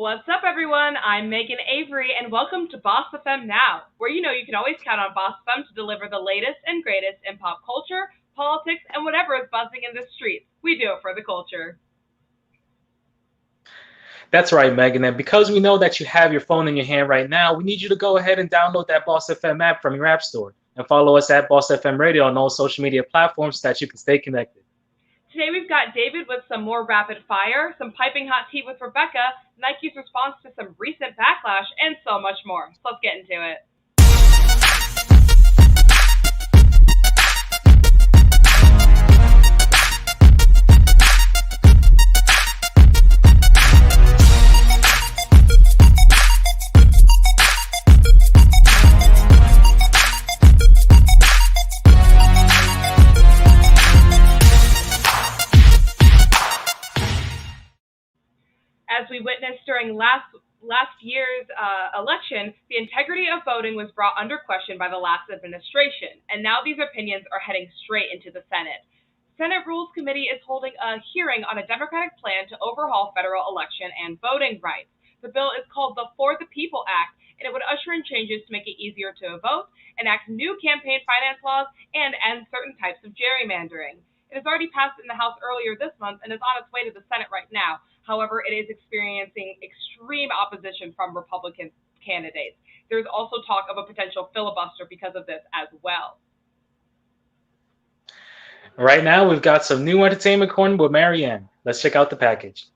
What's up, everyone? I'm Megan Avery, and welcome to BossFM Now, where you can always count on BossFM to deliver the latest and greatest in pop culture, politics, and whatever is buzzing in the streets. We do it for the culture. That's right, Megan. And because we know that you have your phone in your hand right now, we need you to go ahead and download that Boss FM app from your app store and follow us at Boss FM Radio on all social media platforms so that you can stay connected. Today we've got David with some more rapid fire, some piping hot tea with Rebecca, Nike's response to some recent backlash, and so much more. So let's get into it. As we witnessed during last year's election, the integrity of voting was brought under question by the last administration, and now these opinions are heading straight into the Senate. Senate Rules Committee is holding a hearing on a Democratic plan to overhaul federal election and voting rights. The bill is called the For the People Act, and it would usher in changes to make it easier to vote, enact new campaign finance laws, and end certain types of gerrymandering. It has already passed in the House earlier this month and is on its way to the Senate right now. However, it is experiencing extreme opposition from Republican candidates. There's also talk of a potential filibuster because of this as well. Right now, we've got some new entertainment corner with Marianne. Let's check out the package.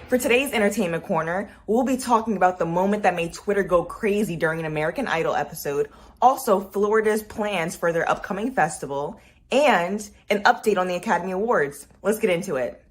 For today's Entertainment Corner, we'll be talking about the moment that made Twitter go crazy during an American Idol episode, also Florida's plans for their upcoming festival, and an update on the Academy Awards. Let's get into it.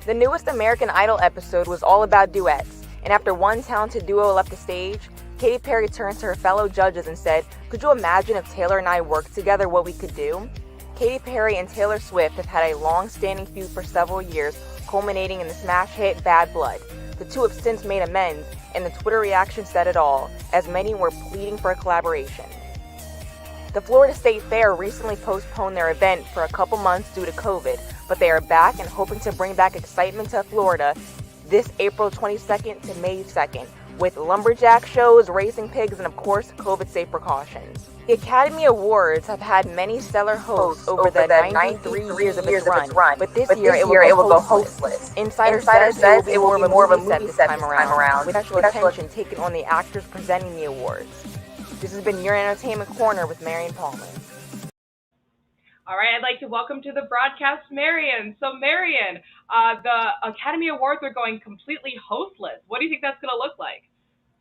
The newest American Idol episode was all about duets, and after one talented duo left the stage, Katy Perry turned to her fellow judges and said, "Could you imagine if Taylor and I worked together, what we could do?" Katy Perry and Taylor Swift have had a long-standing feud for several years, culminating in the smash hit Bad Blood. The two have since made amends, and the Twitter reaction said it all, as many were pleading for a collaboration. The Florida State Fair recently postponed their event for a couple months due to COVID, but they are back and hoping to bring back excitement to Florida this April 22nd to May 2nd, with lumberjack shows, racing pigs, and of course, COVID-safe precautions. The Academy Awards have had many stellar hosts over the 93 years of its run, but this year it will go hostless. Insider says it will be more of a movie set this time around, with special attention taken on the actors presenting the awards. This has been your Entertainment Corner with Marion Palmer. All right, I'd like to welcome to the broadcast Marion. So Marion, the Academy Awards are going completely hostless. What do you think that's going to look like?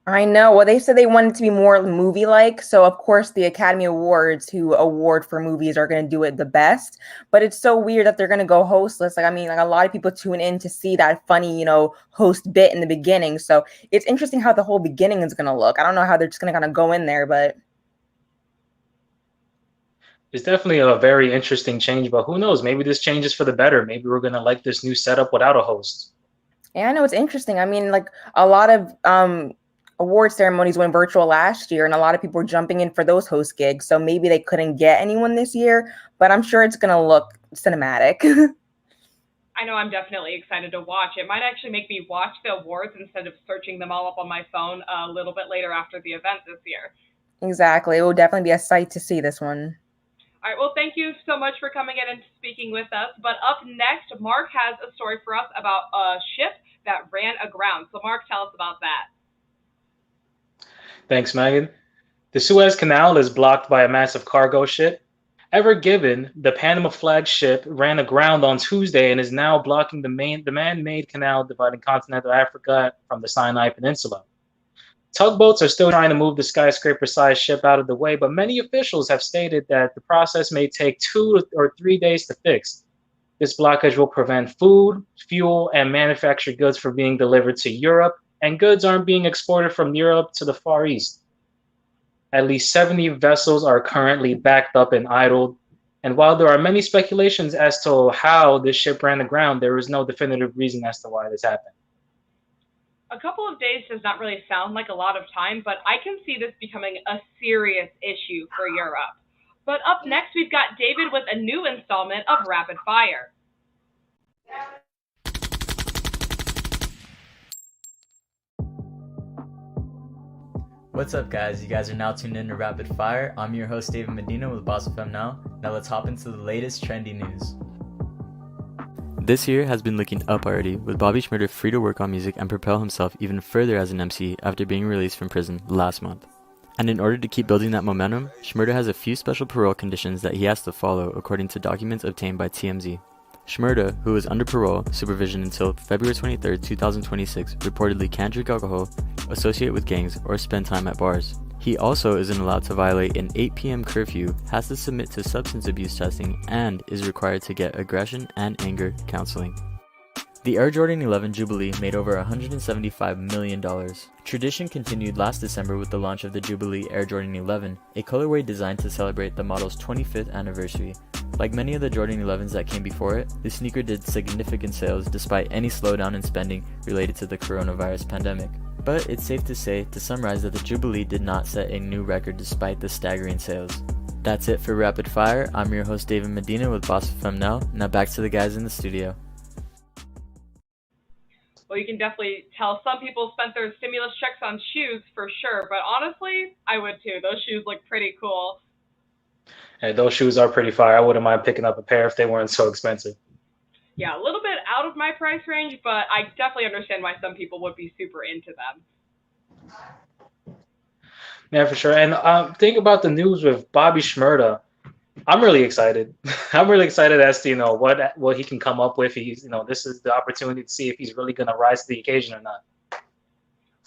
I know. Well, they said they wanted to be more movie-like, so of course the Academy Awards, who award for movies, are going to do it the best. But it's so weird that they're going to go hostless. Like a lot of people tune in to see that funny, host bit in the beginning. So it's interesting how the whole beginning is going to look. I don't know how they're just going to kind of go in there, but It's definitely a very interesting change, but who knows? Maybe this changes for the better. Maybe we're going to like this new setup without a host. Yeah, I know, it's interesting. A lot of award ceremonies went virtual last year, and a lot of people were jumping in for those host gigs. So maybe they couldn't get anyone this year, but I'm sure it's going to look cinematic. I know I'm definitely excited to watch. It might actually make me watch the awards instead of searching them all up on my phone a little bit later after the event this year. Exactly. It will definitely be a sight to see this one. All right, well, thank you so much for coming in and speaking with us. But up next, Mark has a story for us about a ship that ran aground. So Mark, tell us about that. Thanks, Megan. The Suez Canal is blocked by a massive cargo ship. Ever Given, the Panama flag ship, ran aground on Tuesday and is now blocking the man-made canal dividing continental Africa from the Sinai Peninsula. Tugboats are still trying to move the skyscraper-sized ship out of the way, but many officials have stated that the process may take 2 or 3 days to fix. This blockage will prevent food, fuel, and manufactured goods from being delivered to Europe, and goods aren't being exported from Europe to the Far East. At least 70 vessels are currently backed up and idled, and while there are many speculations as to how this ship ran aground, there is no definitive reason as to why this happened. A couple of days does not really sound like a lot of time, but I can see this becoming a serious issue for Europe. But up next, we've got David with a new installment of Rapid Fire. What's up, guys? You guys are now tuned in to Rapid Fire. I'm your host, David Medina with BossFM Now. Now let's hop into the latest trendy news. This year has been looking up already, with Bobby Shmurda free to work on music and propel himself even further as an MC after being released from prison last month. And in order to keep building that momentum, Shmurda has a few special parole conditions that he has to follow according to documents obtained by TMZ. Shmurda, who is under parole supervision until February 23, 2026, reportedly can't drink alcohol, associate with gangs, or spend time at bars. He also isn't allowed to violate an 8 p.m. curfew, has to submit to substance abuse testing, and is required to get aggression and anger counseling. The Air Jordan 11 Jubilee made over $175 million. Tradition continued last December with the launch of the Jubilee Air Jordan 11, a colorway designed to celebrate the model's 25th anniversary. Like many of the Jordan 11s that came before it, the sneaker did significant sales despite any slowdown in spending related to the coronavirus pandemic. But it's safe to say, to summarize, that the Jubilee did not set a new record despite the staggering sales. That's it for Rapid Fire. I'm your host David Medina with BossFM Now. Now back to the guys in the studio. Well, you can definitely tell some people spent their stimulus checks on shoes for sure, but honestly, I would too. Those shoes look pretty cool. And those shoes are pretty fire. I wouldn't mind picking up a pair if they weren't so expensive. Yeah, a little bit out of my price range, but I definitely understand why some people would be super into them. Yeah, for sure. And think about the news with Bobby Shmurda. I'm really excited. I'm really excited as to what he can come up with. He's this is the opportunity to see if he's really going to rise to the occasion or not.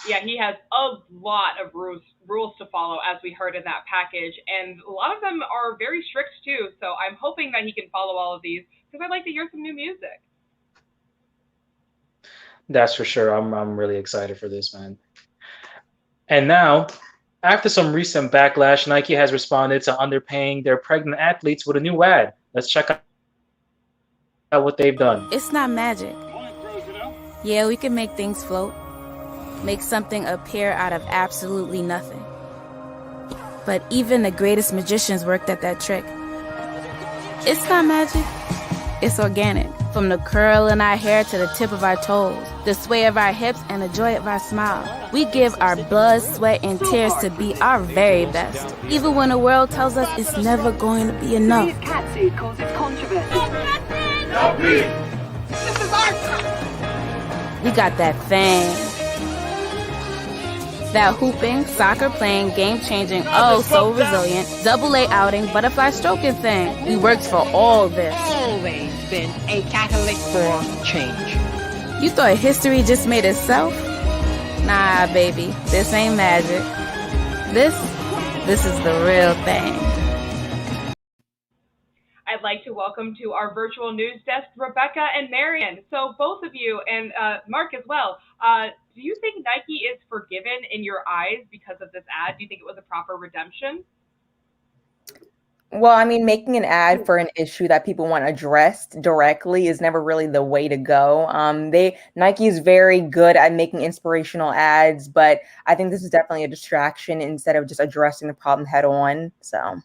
Yeah, he has a lot of rules to follow, as we heard in that package, and a lot of them are very strict too. So I'm hoping that he can follow all of these because I'd like to hear some new music. That's for sure. I'm really excited for this, man. And now, after some recent backlash, Nike has responded to underpaying their pregnant athletes with a new ad. Let's check out what they've done. It's not magic. Yeah, we can make things float, make something appear out of absolutely nothing. But even the greatest magicians worked at that trick. It's not magic. It's organic. From the curl in our hair to the tip of our toes, the sway of our hips and the joy of our smile. We give our blood, sweat, and tears to be our very best. Even when the world tells us it's never going to be enough. Catsuit causes controversy. Help me! This is our time! We got that thing. That hooping, soccer playing, game changing, oh so resilient, double A outing, butterfly stroking thing. We worked for all this. Always been a catalyst for change. You thought history just made itself? Nah, baby, this ain't magic. This is the real thing. I'd like to welcome to our virtual news desk Rebecca and Marion. So both of you, and Mark as well, do you think Nike is forgiven in your eyes because of this ad? Do you think it was a proper redemption? Well, I mean, making an ad for an issue that people want addressed directly is never really the way to go. Nike is very good at making inspirational ads, but I think this is definitely a distraction instead of just addressing the problem head on. So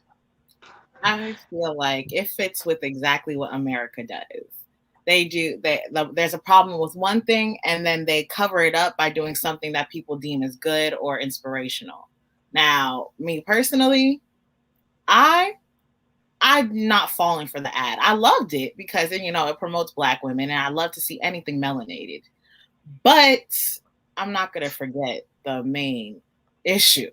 I feel like it fits with exactly what America does. There's a problem with one thing, and then they cover it up by doing something that people deem as good or inspirational. Now, me personally, I'm not falling for the ad. I loved it because it promotes Black women, and I love to see anything melanated. But I'm not going to forget the main issue.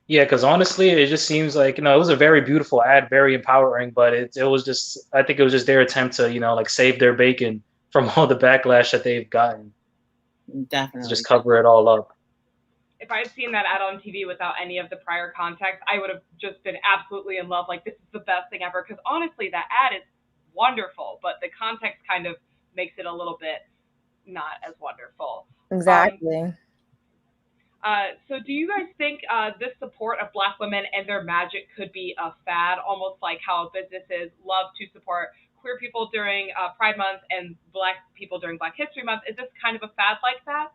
Yeah, because honestly, it just seems like it was a very beautiful ad, very empowering, but it was just, I think it was just their attempt to save their bacon from all the backlash that they've gotten. Definitely, to just cover it all up. If I had seen that ad on TV without any of the prior context, I would have just been absolutely in love. Like, this is the best thing ever. Because honestly, that ad is wonderful, but the context kind of makes it a little bit not as wonderful. Exactly. So do you guys think this support of Black women and their magic could be a fad, almost like how businesses love to support queer people during Pride Month and Black people during Black History Month. Is this kind of a fad like that?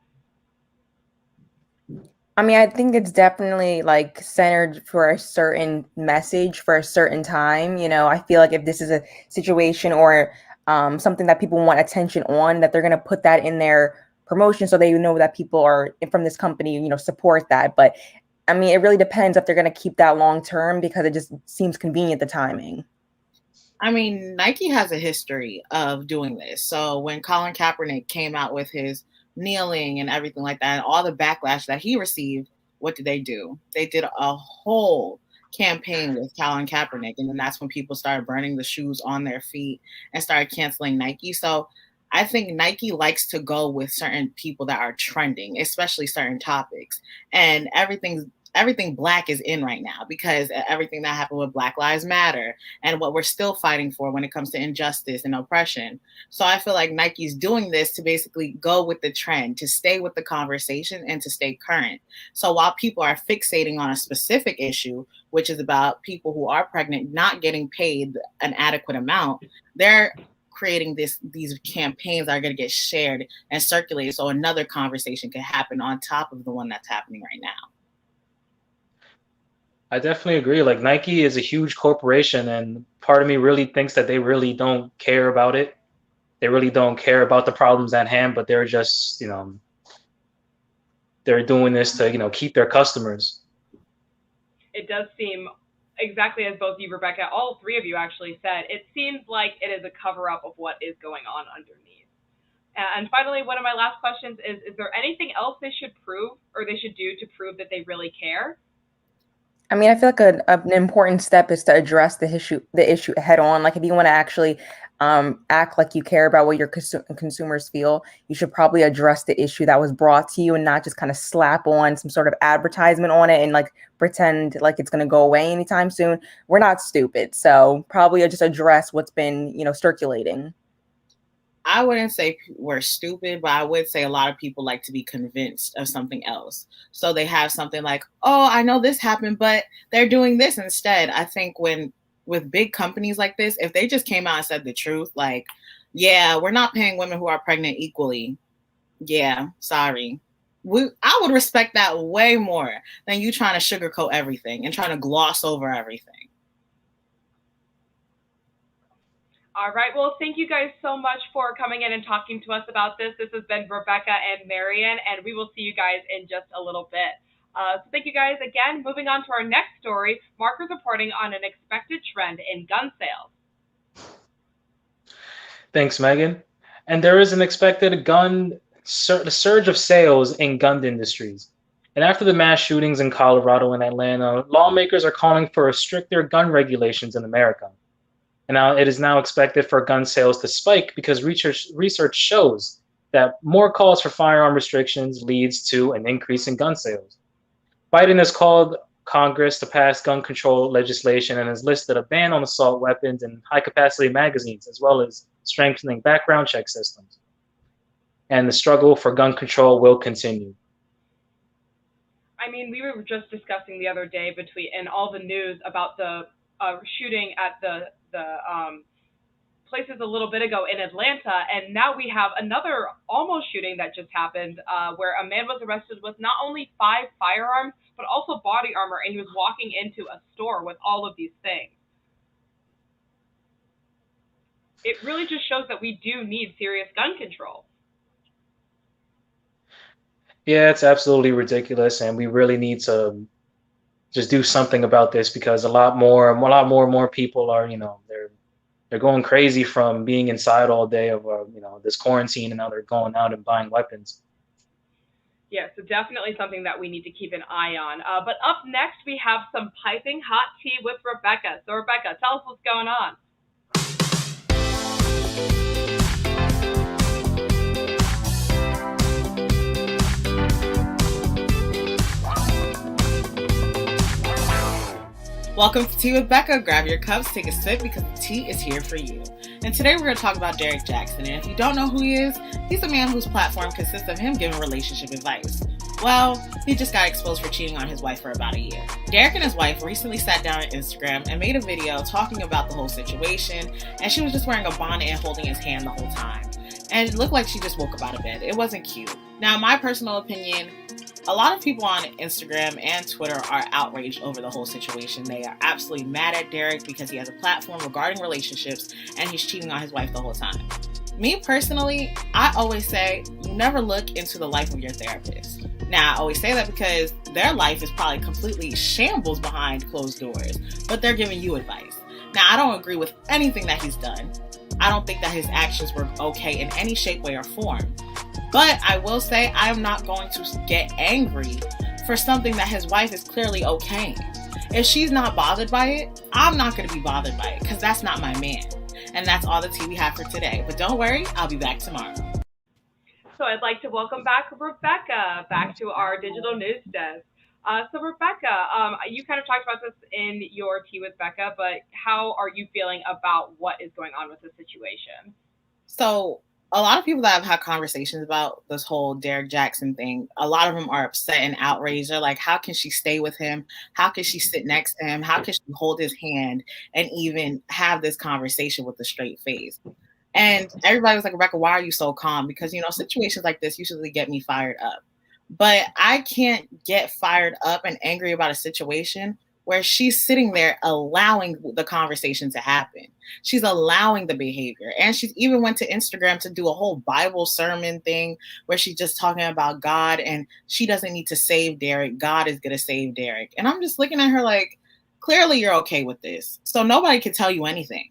I mean, I think it's definitely like centered for a certain message for a certain time. You know, I feel like if this is a situation or something that people want attention on, that they're going to put that in their promotion so they know that people are from this company, you know, support that. But I mean, it really depends if they're going to keep that long term because it just seems convenient, the timing. I mean, Nike has a history of doing this. So when Colin Kaepernick came out with his kneeling and everything like that, and all the backlash that he received, what did they do? They did a whole campaign with Colin Kaepernick, and then that's when people started burning the shoes on their feet and started canceling Nike. So I think Nike likes to go with certain people that are trending, especially certain topics, and everything Black is in right now because everything that happened with Black Lives Matter and what we're still fighting for when it comes to injustice and oppression. So I feel like Nike's doing this to basically go with the trend, to stay with the conversation and to stay current. So while people are fixating on a specific issue, which is about people who are pregnant not getting paid an adequate amount, they're creating these campaigns that are going to get shared and circulated so another conversation can happen on top of the one that's happening right now. I definitely agree. Like Nike is a huge corporation, and part of me really thinks that they really don't care about it. They really don't care about the problems at hand, but they're just, you know, they're doing this to, you know, keep their customers. It does seem exactly as both you, Rebecca, all three of you actually said. It seems like it is a cover-up of what is going on underneath. And finally, one of my last questions is there anything else they should prove or they should do to prove that they really care? I mean, I feel like an important step is to address the issue head on. Like, if you want to actually act like you care about what your consumers feel, you should probably address the issue that was brought to you and not just kind of slap on some sort of advertisement on it and like pretend like it's going to go away anytime soon. We're not stupid. So probably just address what's been, you know, circulating. I wouldn't say we're stupid, but I would say a lot of people like to be convinced of something else. So they have something like, oh, I know this happened, but they're doing this instead. I think with big companies like this, if they just came out and said the truth, like, yeah, we're not paying women who are pregnant equally. Yeah, sorry. I would respect that way more than you trying to sugarcoat everything and trying to gloss over everything. All right. Well, thank you guys so much for coming in and talking to us about this. This has been Rebecca and Marian, and we will see you guys in just a little bit. So thank you guys again. Moving on to our next story, Mark is reporting on an expected trend in gun sales. Thanks, Megan. And there is an expected surge of sales in gun industries. And after the mass shootings in Colorado and Atlanta, lawmakers are calling for stricter gun regulations in America. And now it is now expected for gun sales to spike because research shows that more calls for firearm restrictions leads to an increase in gun sales. Biden has called Congress to pass gun control legislation and has listed a ban on assault weapons and high-capacity magazines, as well as strengthening background check systems. And the struggle for gun control will continue. I mean, we were just discussing the other day in all the news about the shooting at the places a little bit ago in Atlanta, and now we have another almost shooting that just happened where a man was arrested with not only 5 firearms but also body armor, and he was walking into a store with all of these things. It really just shows that we do need serious gun control. Yeah, it's absolutely ridiculous, and we really need to just do something about this because a lot more people are, you know, they're going crazy from being inside all day of you know, this quarantine, and now they're going out and buying weapons. Yeah, so definitely something that we need to keep an eye on. But up next, we have some piping hot tea with Rebecca. So Rebecca, tell us what's going on. Welcome to Tea with Becca. Grab your cups, take a sip, because the tea is here for you. And today we're going to talk about Derek Jackson. And if you don't know who he is, he's a man whose platform consists of him giving relationship advice. Well, he just got exposed for cheating on his wife for about a year. Derek and his wife recently sat down on Instagram and made a video talking about the whole situation, and she was just wearing a bonnet and holding his hand the whole time. And it looked like she just woke up out of bed. It wasn't cute. Now, my personal opinion, a lot of people on Instagram and Twitter are outraged over the whole situation. They are absolutely mad at Derek because he has a platform regarding relationships and he's cheating on his wife the whole time. Me personally, I always say, you never look into the life of your therapist. Now, I always say that because their life is probably completely shambles behind closed doors, but they're giving you advice. Now, I don't agree with anything that he's done. I don't think that his actions were okay in any shape, way, or form. But I will say I am not going to get angry for something that his wife is clearly okaying. If she's not bothered by it, I'm not going to be bothered by it because that's not my man. And that's all the tea we have for today. But don't worry, I'll be back tomorrow. So I'd like to welcome back Rebecca back to our digital news desk. So Rebecca, you kind of talked about this in your tea with Becca, but how are you feeling about what is going on with the situation? So a lot of people that I've had conversations about this whole Derek Jackson thing, a lot of them are upset and outraged. They're like, how can she stay with him? How can she sit next to him? How can she hold his hand and even have this conversation with a straight face? And everybody was like, Rebecca, why are you so calm? Because, situations like this usually get me fired up. But I can't get fired up and angry about a situation where she's sitting there allowing the conversation to happen. She's allowing the behavior. And she even went to Instagram to do a whole Bible sermon thing where she's just talking about God and she doesn't need to save Derek. God is going to save Derek. And I'm just looking at her like, clearly you're okay with this. So nobody can tell you anything.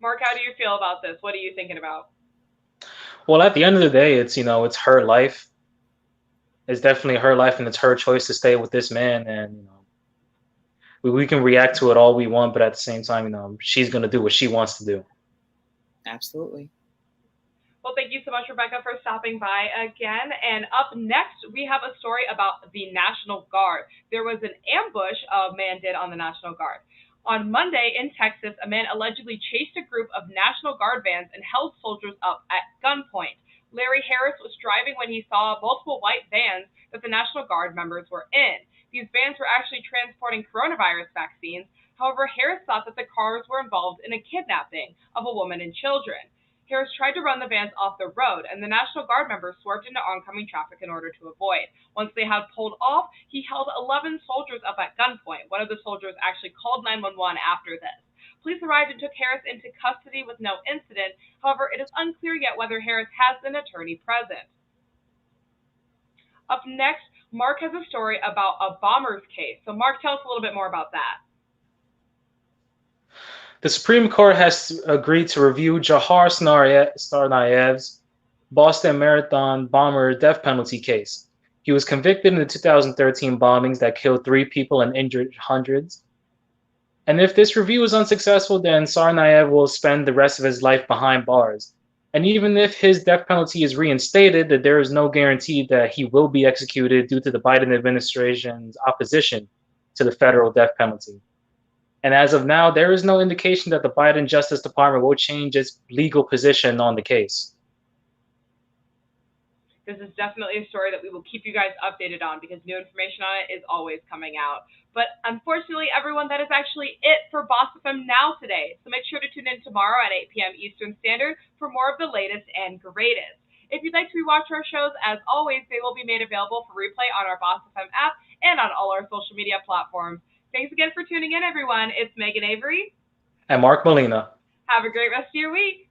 Mark, how do you feel about this? What are you thinking about? Well, at the end of the day, it's her life. It's definitely her life, and it's her choice to stay with this man. And we can react to it all we want, but at the same time, she's gonna do what she wants to do. Absolutely. Well, thank you so much, Rebecca, for stopping by again. And up next, we have a story about the National Guard. There was an ambush a man did on the National Guard. On Monday in Texas, a man allegedly chased a group of National Guard vans and held soldiers up at gunpoint. Larry Harris was driving when he saw multiple white vans that the National Guard members were in. These vans were actually transporting coronavirus vaccines. However, Harris thought that the cars were involved in a kidnapping of a woman and children. Harris tried to run the vans off the road, and the National Guard members swerved into oncoming traffic in order to avoid. Once they had pulled off, he held 11 soldiers up at gunpoint. One of the soldiers actually called 911 after this. Police arrived and took Harris into custody with no incident. However, it is unclear yet whether Harris has an attorney present. Up next, Mark has a story about a bomber's case. So Mark, tell us a little bit more about that. The Supreme Court has agreed to review Jahar Tsarnaev's Boston Marathon bomber death penalty case. He was convicted in the 2013 bombings that killed 3 people and injured hundreds. And if this review is unsuccessful, then Tsarnaev will spend the rest of his life behind bars. And even if his death penalty is reinstated, that there is no guarantee that he will be executed due to the Biden administration's opposition to the federal death penalty. And as of now, there is no indication that the Biden Justice Department will change its legal position on the case. This is definitely a story that we will keep you guys updated on because new information on it is always coming out. But unfortunately, everyone, that is actually it for BossFM Now today. So make sure to tune in tomorrow at 8 p.m. Eastern Standard for more of the latest and greatest. If you'd like to rewatch our shows, as always, they will be made available for replay on our BossFM app and on all our social media platforms. Thanks again for tuning in, everyone. It's Megan Avery. And Mark Molina. Have a great rest of your week.